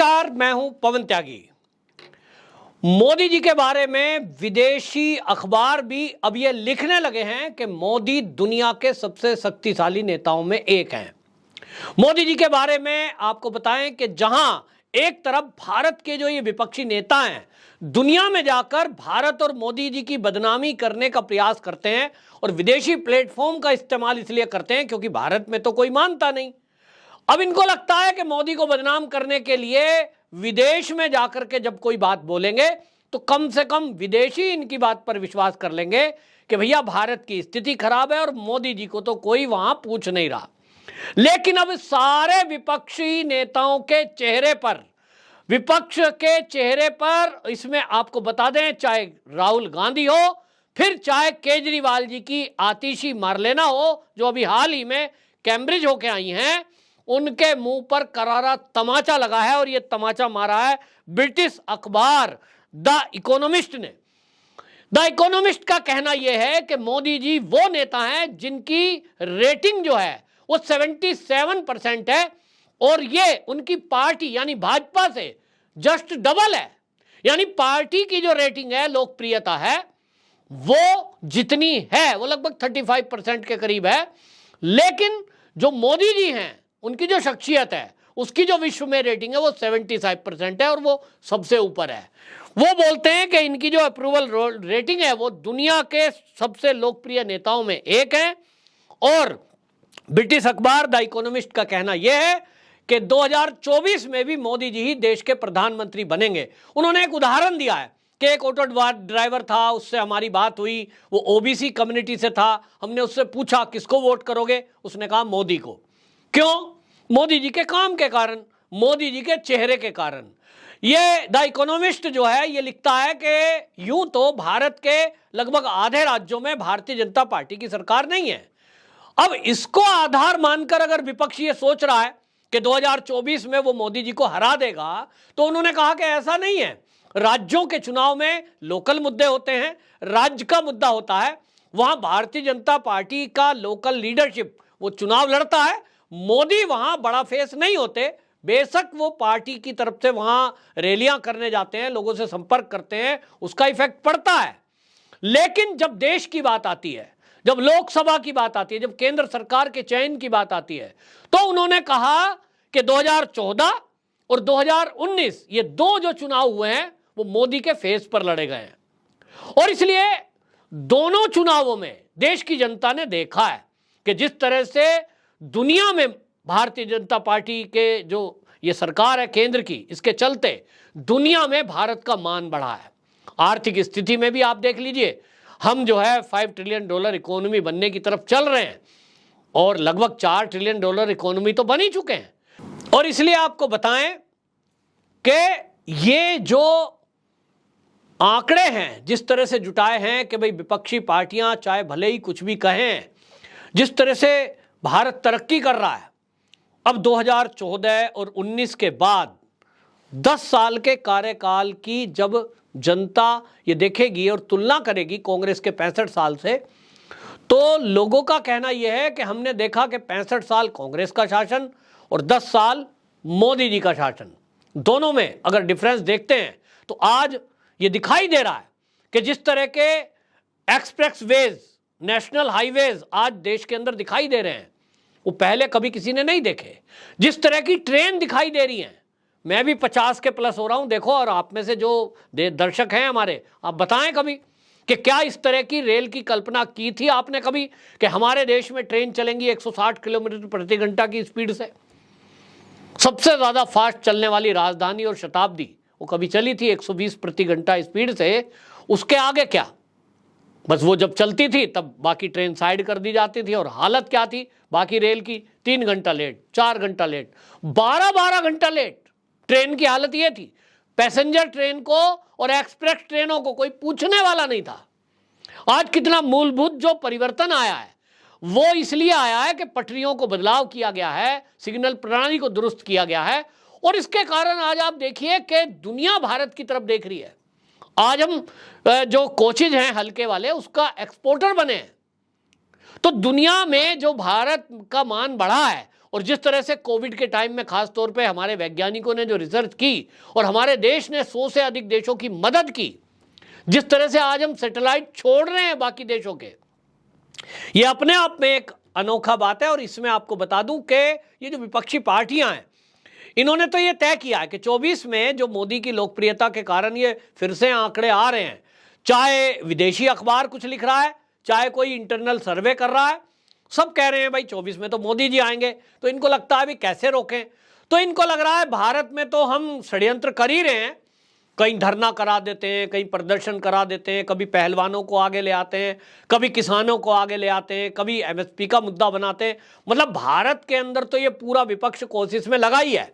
नमस्कार, मैं हूं पवन त्यागी। मोदी जी के बारे में विदेशी अखबार भी अब ये लिखने लगे हैं कि मोदी दुनिया के सबसे शक्तिशाली नेताओं में एक हैं। मोदी जी के बारे में आपको बताएं कि जहां एक तरफ भारत के जो ये विपक्षी नेता हैं, दुनिया में जाकर भारत और मोदी जी की बदनामी करने का प्रयास करते हैं और विदेशी प्लेटफॉर्म का इस्तेमाल इसलिए करते हैं क्योंकि भारत में तो कोई मानता नहीं। अब इनको लगता है कि मोदी को बदनाम करने के लिए विदेश में जाकर के जब कोई बात बोलेंगे तो कम से कम विदेशी इनकी बात पर विश्वास कर लेंगे कि भैया भारत की स्थिति खराब है और मोदी जी को तो कोई वहां पूछ नहीं रहा। लेकिन अब सारे विपक्षी नेताओं के चेहरे पर, विपक्ष के चेहरे पर, इसमें आपको बता दें, चाहे राहुल गांधी हो, फिर चाहे केजरीवाल जी की आतिशी मारलेना हो जो अभी हाल ही में कैम्ब्रिज होके आई हैं, उनके मुंह पर करारा तमाचा लगा है। और यह तमाचा मारा है ब्रिटिश अखबार द इकोनॉमिस्ट ने। द इकोनॉमिस्ट का कहना यह है कि मोदी जी वो नेता हैं जिनकी रेटिंग जो है वो 77% है और ये उनकी पार्टी यानी भाजपा से जस्ट डबल है। यानी पार्टी की जो रेटिंग है, लोकप्रियता है, वो जितनी है वो लगभग 35% के करीब है। लेकिन जो मोदी जी हैं उनकी जो शख्सियत है उसकी जो विश्व में रेटिंग है वो 75% है और वो सबसे ऊपर है। वो बोलते हैं कि इनकी जो अप्रूवल रेटिंग है वो दुनिया के सबसे लोकप्रिय नेताओं में एक है। और ब्रिटिश अखबार द इकोनॉमिस्ट का कहना यह है कि 2024 में भी मोदी जी ही देश के प्रधानमंत्री बनेंगे। उन्होंने एक उदाहरण दिया है कि एक ऑटो ड्राइवर था, उससे हमारी बात हुई, वो ओबीसी कम्युनिटी से था। हमने उससे पूछा किसको वोट करोगे, उसने कहा मोदी को। क्यों? मोदी जी के काम के कारण, मोदी जी के चेहरे के कारण। ये द इकोनॉमिस्ट जो है ये लिखता है कि यूं तो भारत के लगभग आधे राज्यों में भारतीय जनता पार्टी की सरकार नहीं है। अब इसको आधार मानकर अगर विपक्ष ये सोच रहा है कि 2024 में वो मोदी जी को हरा देगा, तो उन्होंने कहा कि ऐसा नहीं है। राज्यों के चुनाव में लोकल मुद्दे होते हैं, राज्य का मुद्दा होता है, वहां भारतीय जनता पार्टी का लोकल लीडरशिप वो चुनाव लड़ता है। मोदी वहां बड़ा फेस नहीं होते, बेशक वो पार्टी की तरफ से वहां रैलियां करने जाते हैं, लोगों से संपर्क करते हैं, उसका इफेक्ट पड़ता है। लेकिन जब देश की बात आती है, जब लोकसभा की बात आती है, जब केंद्र सरकार के चयन की बात आती है, तो उन्होंने कहा कि 2014 और 2019 ये दो जो चुनाव हुए हैं वो मोदी के फेस पर लड़े गए हैं। और इसलिए दोनों चुनावों में देश की जनता ने देखा है कि जिस तरह से दुनिया में भारतीय जनता पार्टी के जो ये सरकार है केंद्र की, इसके चलते दुनिया में भारत का मान बढ़ा है। आर्थिक स्थिति में भी आप देख लीजिए, हम जो है $5 ट्रिलियन इकोनॉमी बनने की तरफ चल रहे हैं और लगभग $4 ट्रिलियन इकोनॉमी तो बन ही चुके हैं। और इसलिए आपको बताएं कि ये जो आंकड़े हैं जिस तरह से जुटाए हैं कि भाई विपक्षी पार्टियां चाहे भले ही कुछ भी कहें, जिस तरह से भारत तरक्की कर रहा है, अब 2014 और 19 के बाद 10 साल के कार्यकाल की जब जनता ये देखेगी और तुलना करेगी कांग्रेस के 65 साल से, तो लोगों का कहना यह है कि हमने देखा कि 65 साल कांग्रेस का शासन और 10 साल मोदी जी का शासन, दोनों में अगर डिफरेंस देखते हैं तो आज ये दिखाई दे रहा है कि जिस तरह के एक्सप्रेस वेज, नेशनल हाईवेज आज देश के अंदर दिखाई दे रहे हैं वो पहले कभी किसी ने नहीं देखे। जिस तरह की ट्रेन दिखाई दे रही हैं, मैं भी 50 के प्लस हो रहा हूं, देखो, और आप में से जो दर्शक हैं हमारे, आप बताएं कभी कि क्या इस तरह की रेल की कल्पना की थी आपने कभी कि हमारे देश में ट्रेन चलेंगी 160 किलोमीटर प्रति घंटा की स्पीड से। सबसे ज्यादा फास्ट चलने वाली राजधानी और शताब्दी वो कभी चली थी 120 प्रति घंटा स्पीड से। उसके आगे क्या, बस वो जब चलती थी तब बाकी ट्रेन साइड कर दी जाती थी। और हालत क्या थी बाकी रेल की? 3 घंटा लेट, 4 घंटा लेट, 12 घंटा लेट। ट्रेन की हालत ये थी। पैसेंजर ट्रेन को और एक्सप्रेस ट्रेनों को कोई पूछने वाला नहीं था। आज कितना मूलभूत जो परिवर्तन आया है वो इसलिए आया है कि पटरियों को बदलाव किया गया है, सिग्नल प्रणाली को दुरुस्त किया गया है। और इसके कारण आज आप देखिए कि दुनिया भारत की तरफ देख रही है। आज हम जो कोचेज हैं हल्के वाले, उसका एक्सपोर्टर बने हैं। तो दुनिया में जो भारत का मान बढ़ा है और जिस तरह से कोविड के टाइम में खास तौर पे हमारे वैज्ञानिकों ने जो रिसर्च की और हमारे देश ने 100 से अधिक देशों की मदद की, जिस तरह से आज हम सैटेलाइट छोड़ रहे हैं बाकी देशों के, ये अपने आप में एक अनोखा बात है। और इसमें आपको बता दूं कि ये जो विपक्षी पार्टियां हैं, इन्होंने तो ये तय किया है कि 24 में जो मोदी की लोकप्रियता के कारण ये फिर से आंकड़े आ रहे हैं, चाहे विदेशी अखबार कुछ लिख रहा है, चाहे कोई इंटरनल सर्वे कर रहा है, सब कह रहे हैं भाई 24 में तो मोदी जी आएंगे। तो इनको लगता है भी कैसे रोकें, तो इनको लग रहा है भारत में तो हम षड्यंत्र कर ही रहे हैं, कहीं धरना करा देते हैं, कहीं प्रदर्शन करा देते हैं, कभी पहलवानों को आगे ले आते हैं, कभी किसानों को आगे ले आते हैं, कभी एमएसपी का मुद्दा बनाते हैं। मतलब भारत के अंदर तो ये पूरा विपक्ष कोशिश में लगा ही है,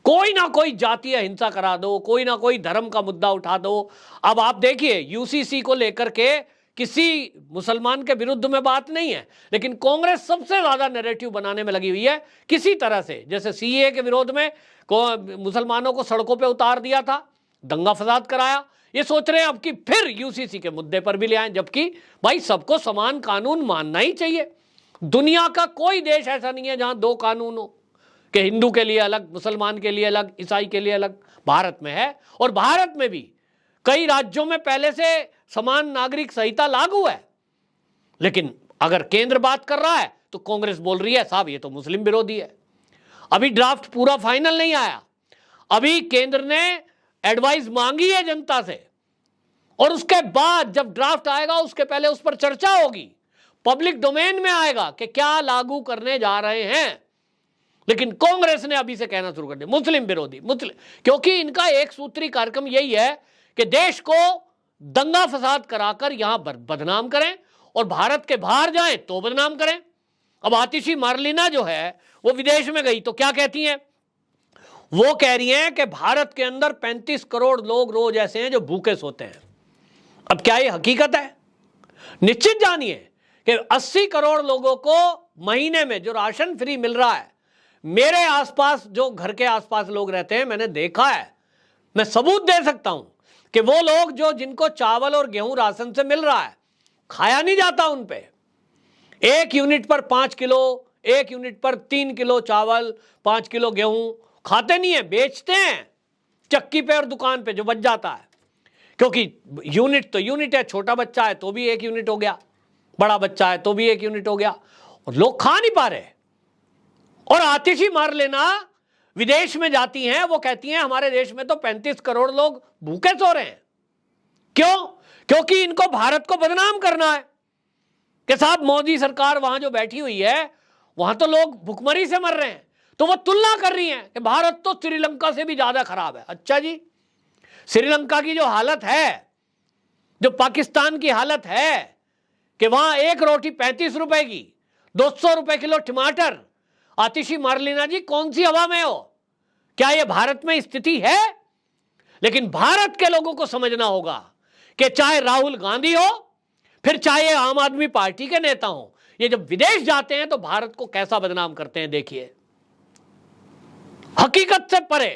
कोई ना कोई जातीय हिंसा करा दो, कोई ना कोई धर्म का मुद्दा उठा दो। अब आप देखिए यूसीसी को लेकर के किसी मुसलमान के विरुद्ध में बात नहीं है, लेकिन कांग्रेस सबसे ज्यादा नैरेटिव बनाने में लगी हुई है किसी तरह से। जैसे सीए के विरोध में मुसलमानों को सड़कों पे उतार दिया था, दंगा फसाद कराया, ये सोच रहे हैं अब कि फिर यूसीसी के मुद्दे पर भी ले आए, जबकि भाई सबको समान कानून मानना ही चाहिए। दुनिया का कोई देश ऐसा नहीं है जहां दो कानून हो, कि हिंदू के लिए अलग, मुसलमान के लिए अलग, ईसाई के लिए अलग। भारत में है, और भारत में भी कई राज्यों में पहले से समान नागरिक संहिता लागू है। लेकिन अगर केंद्र बात कर रहा है तो कांग्रेस बोल रही है साहब ये तो मुस्लिम विरोधी है। अभी ड्राफ्ट पूरा फाइनल नहीं आया, अभी केंद्र ने एडवाइस मांगी है जनता से, और उसके बाद जब ड्राफ्ट आएगा उसके पहले उस पर चर्चा होगी, पब्लिक डोमेन में आएगा कि क्या लागू करने जा रहे हैं। लेकिन कांग्रेस ने अभी से कहना शुरू कर दिया मुस्लिम विरोधी, मुस्लिम, क्योंकि इनका एक सूत्री कार्यक्रम यही है कि देश को दंगा फसाद कराकर यहां बदनाम करें और भारत के बाहर जाएं तो बदनाम करें। अब आतिशी मार्लिना जो है वो विदेश में गई तो क्या कहती हैं, वो कह रही हैं कि भारत के अंदर 35 करोड़ लोग रोज ऐसे हैं जो भूखे सोते हैं। अब क्या ये हकीकत है? निश्चित जानिए कि 80 करोड़ लोगों को महीने में जो राशन फ्री मिल रहा है, मेरे आसपास जो घर के आसपास लोग रहते हैं, मैंने देखा है, मैं सबूत दे सकता हूं कि वो लोग जो जिनको चावल और गेहूं राशन से मिल रहा है, खाया नहीं जाता उन पे। 1 यूनिट पर 5 किलो, 1 यूनिट पर 3 किलो चावल, 5 किलो गेहूं खाते नहीं है, बेचते हैं चक्की पे और दुकान पे जो बच जाता है। क्योंकि यूनिट तो यूनिट है, छोटा बच्चा है तो भी 1 यूनिट हो गया, बड़ा बच्चा है तो भी 1 यूनिट हो गया, और लोग खा नहीं पा रहे। और आतिशी मार लेना विदेश में जाती हैं, वो कहती हैं हमारे देश में तो 35 करोड़ लोग भूखे सो रहे हैं। क्यों? क्योंकि इनको भारत को बदनाम करना है कि साहब मोदी सरकार वहां जो बैठी हुई है वहां तो लोग भुखमरी से मर रहे हैं, तो वो तुलना कर रही हैं कि भारत तो श्रीलंका से भी ज्यादा खराब है। अच्छा जी, श्रीलंका की जो हालत है, जो पाकिस्तान की हालत है कि वहां एक रोटी 35 रुपए की, 200 रुपए किलो टमाटर, आतिशी मार्लिना जी कौन सी हवा में हो? क्या यह भारत में स्थिति है? लेकिन भारत के लोगों को समझना होगा कि चाहे राहुल गांधी हो, फिर चाहे आम आदमी पार्टी के नेता हो, ये जब विदेश जाते हैं तो भारत को कैसा बदनाम करते हैं, देखिए, हकीकत से परे।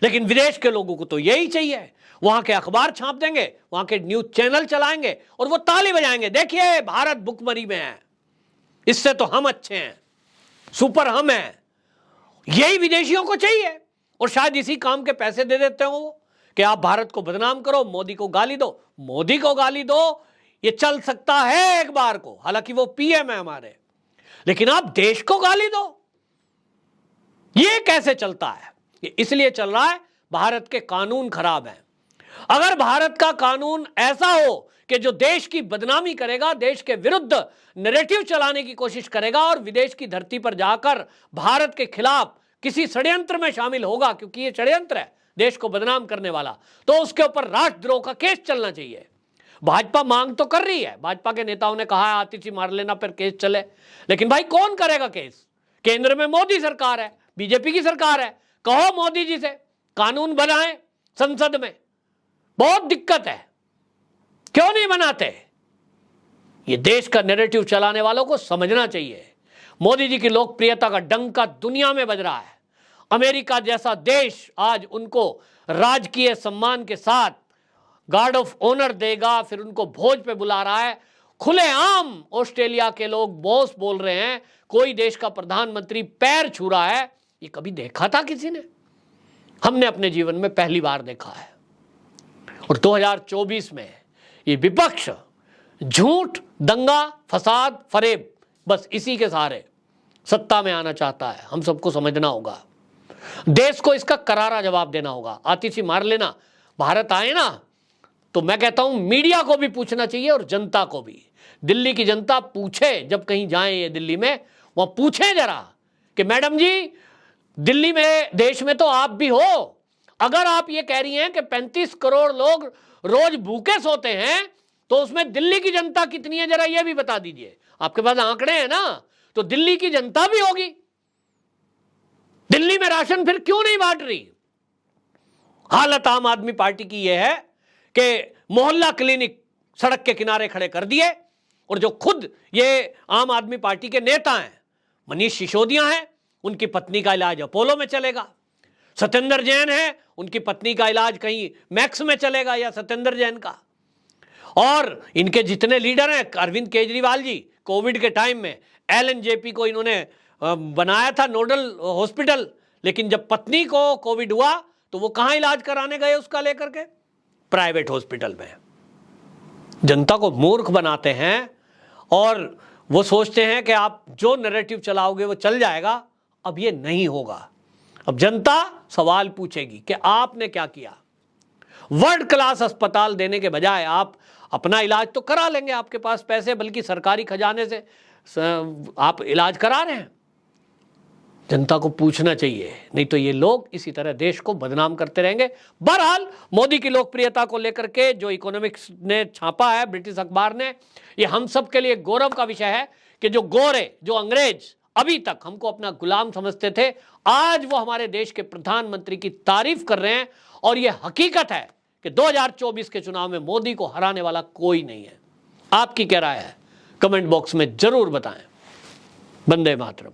लेकिन विदेश के लोगों को तो यही चाहिए, वहां के अखबार छाप देंगे, वहां के न्यूज चैनल चलाएंगे और वो ताली बजाएंगे, देखिए भारत भुखमरी में है, इससे तो हम अच्छे हैं, सुपर हम हैं। यही विदेशियों को चाहिए, और शायद इसी काम के पैसे दे देते हो वो कि आप भारत को बदनाम करो, मोदी को गाली दो। मोदी को गाली दो ये चल सकता है एक बार को, हालांकि वो पीएम है हमारे, लेकिन आप देश को गाली दो, ये कैसे चलता है? ये इसलिए चल रहा है भारत के कानून खराब हैं। अगर भारत का कानून ऐसा हो कि जो देश की बदनामी करेगा, देश के विरुद्ध नैरेटिव चलाने की कोशिश करेगा और विदेश की धरती पर जाकर भारत के खिलाफ किसी षड्यंत्र में शामिल होगा, क्योंकि ये षड्यंत्र है देश को बदनाम करने वाला, तो उसके ऊपर राष्ट्रद्रोह का केस चलना चाहिए। भाजपा मांग तो कर रही है, भाजपा के नेताओं ने कहा है आतिशी मार लेना पर केस चले, लेकिन भाई कौन करेगा केस? केंद्र में मोदी सरकार है, बीजेपी की सरकार है, कहो मोदी जी से कानून बनाएं संसद में, बहुत दिक्कत है, क्यों नहीं बनाते? ये देश का नैरेटिव चलाने वालों को समझना चाहिए। मोदी जी की लोकप्रियता का डंका दुनिया में बज रहा है। अमेरिका जैसा देश आज उनको राजकीय सम्मान के साथ गार्ड ऑफ ऑनर देगा, फिर उनको भोज पे बुला रहा है। खुलेआम ऑस्ट्रेलिया के लोग बॉस बोल रहे हैं, कोई देश का प्रधानमंत्री पैर छू रहा है, ये कभी देखा था किसी ने? हमने अपने जीवन में पहली बार देखा है। और 2024 में ये विपक्ष झूठ, दंगा, फसाद, फरेब, बस इसी के सहारे सत्ता में आना चाहता है। हम सबको समझना होगा, देश को इसका करारा जवाब देना होगा। आतिशी मार लेना, भारत आए ना, तो मैं कहता हूं मीडिया को भी पूछना चाहिए और जनता को भी। दिल्ली की जनता पूछे, जब कहीं जाए ये दिल्ली में, वहां पूछे जरा कि मैडम जी, दिल्ली में, देश में तो आप भी हो, अगर आप ये कह रही हैं कि 35 करोड़ लोग रोज भूखे सोते हैं, तो उसमें दिल्ली की जनता कितनी है, जरा ये भी बता दीजिए। आपके पास आंकड़े हैं ना, तो दिल्ली की जनता भी होगी। दिल्ली में राशन फिर क्यों नहीं बांट रही? हालत आम आदमी पार्टी की यह है कि मोहल्ला क्लिनिक सड़क के किनारे खड़े कर दिए, और जो खुद ये आम आदमी पार्टी के नेता हैं, मनीष सिसोदिया हैं, उनकी पत्नी का इलाज अपोलो में चलेगा। सत्येंद्र जैन है, उनकी पत्नी का इलाज कहीं मैक्स में चलेगा, या सत्येंद्र जैन का। और इनके जितने लीडर हैं, अरविंद केजरीवाल जी, कोविड के टाइम में LNJP को इन्होंने बनाया था नोडल हॉस्पिटल, लेकिन जब पत्नी को कोविड हुआ तो वो कहां इलाज कराने गए उसका लेकर के? प्राइवेट हॉस्पिटल में। जनता को मूर्ख बनाते हैं और वो सोचते हैं कि आप जो नैरेटिव चलाओगे वो चल जाएगा। अब ये नहीं होगा। अब जनता सवाल पूछेगी कि आपने क्या किया। वर्ल्ड क्लास अस्पताल देने के बजाय आप अपना इलाज तो करा लेंगे, आपके पास पैसे, बल्कि सरकारी खजाने से आप इलाज करा रहे हैं। जनता को पूछना चाहिए, नहीं तो ये लोग इसी तरह देश को बदनाम करते रहेंगे। बहरहाल, मोदी की लोकप्रियता को लेकर के जो इकोनॉमिक्स ने छापा है, ब्रिटिश अखबार ने, ये हम सब के लिए गौरव का विषय है कि जो गोरे, जो अंग्रेज अभी तक हमको अपना गुलाम समझते थे, आज वो हमारे देश के प्रधानमंत्री की तारीफ कर रहे हैं। और ये हकीकत है कि 2024 के चुनाव में मोदी को हराने वाला कोई नहीं है। आपकी क्या राय है? कमेंट बॉक्स में जरूर बताएं। वंदे मातरम।